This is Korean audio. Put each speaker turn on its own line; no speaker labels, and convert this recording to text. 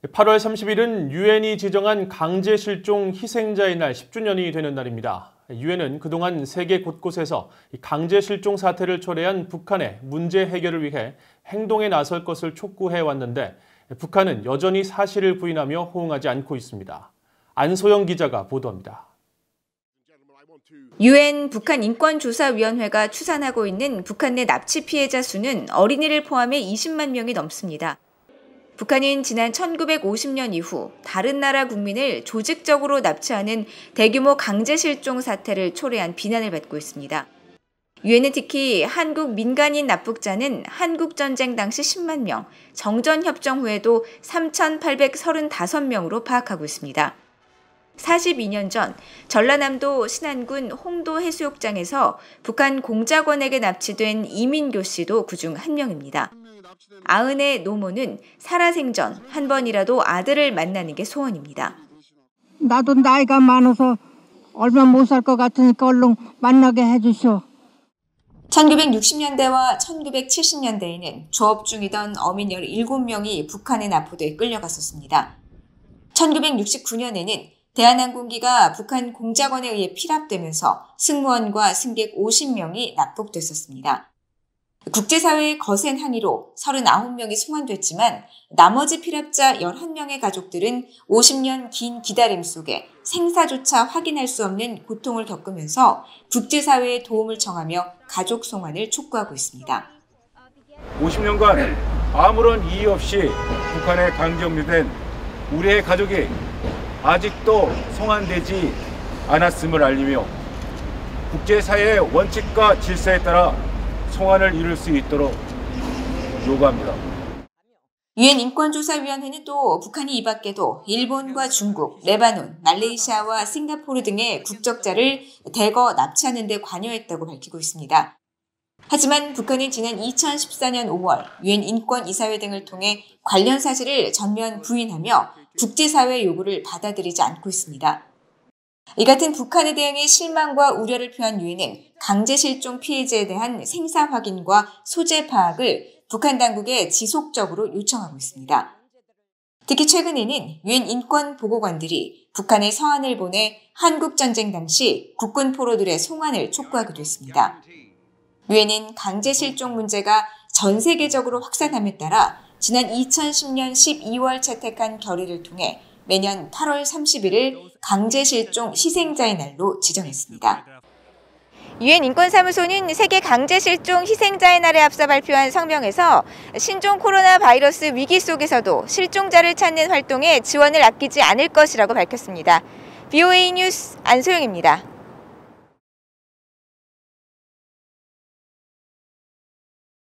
8월 30일은 유엔이 지정한 강제실종 희생자의 날 10주년이 되는 날입니다. 유엔은 그동안 세계 곳곳에서 강제실종 사태를 초래한 북한의 문제 해결을 위해 행동에 나설 것을 촉구해왔는데 북한은 여전히 사실을 부인하며 호응하지 않고 있습니다. 안소영 기자가 보도합니다.
유엔 북한인권조사위원회가 추산하고 있는 북한 내 납치 피해자 수는 어린이를 포함해 20만 명이 넘습니다. 북한은 지난 1950년 이후 다른 나라 국민을 조직적으로 납치하는 대규모 강제실종 사태를 초래한 비난을 받고 있습니다. 유엔은 특히 한국 민간인 납북자는 한국전쟁 당시 10만 명, 정전협정 후에도 3,835명으로 파악하고 있습니다. 42년 전 전라남도 신안군 홍도 해수욕장에서 북한 공작원에게 납치된 이민교 씨도 그중 한 명입니다. 아은의 노모는 살아생전 한 번이라도 아들을 만나는 게 소원입니다.
나도 나이가 많아서 얼마 못 살 것 같으니까 얼른 만나게 해주시오.
1960년대와 1970년대에는 조업 중이던 어민 17명이 북한에 납포돼 끌려갔었습니다. 1969년에는 대한항공기가 북한 공작원에 의해 피랍되면서 승무원과 승객 50명이 납북됐었습니다. 국제사회의 거센 항의로 39명이 송환됐지만 나머지 피랍자 11명의 가족들은 50년 긴 기다림 속에 생사조차 확인할 수 없는 고통을 겪으면서 국제사회의 도움을 청하며 가족 송환을 촉구하고 있습니다.
50년간 아무런 이유 없이 북한에 강제업류된 우리의 가족이 아직도 송환되지 않았음을 알리며 국제사회의 원칙과 질서에 따라 송환을 이룰 수 있도록 요구합니다.
유엔 인권조사위원회는 또 북한이 이 밖에도 일본과 중국, 레바논, 말레이시아와 싱가포르 등의 국적자를 대거 납치하는 데 관여했다고 밝히고 있습니다. 하지만 북한은 지난 2014년 5월 유엔 인권이사회 등을 통해 관련 사실을 전면 부인하며 국제사회의 요구를 받아들이지 않고 있습니다. 이 같은 북한에 대응해 실망과 우려를 표한 유엔은 강제실종 피해자에 대한 생사 확인과 소재 파악을 북한 당국에 지속적으로 요청하고 있습니다. 특히 최근에는 유엔 인권보고관들이 북한에 서한을 보내 한국전쟁 당시 국군 포로들의 송환을 촉구하기도 했습니다. 유엔은 강제실종 문제가 전 세계적으로 확산함에 따라 지난 2010년 12월 채택한 결의를 통해 매년 8월 30일을 강제실종 희생자의 날로 지정했습니다. 유엔 인권사무소는 세계 강제실종 희생자의 날에 앞서 발표한 성명에서 신종 코로나 바이러스 위기 속에서도 실종자를 찾는 활동에 지원을 아끼지 않을 것이라고 밝혔습니다. BOA 뉴스 안소영입니다.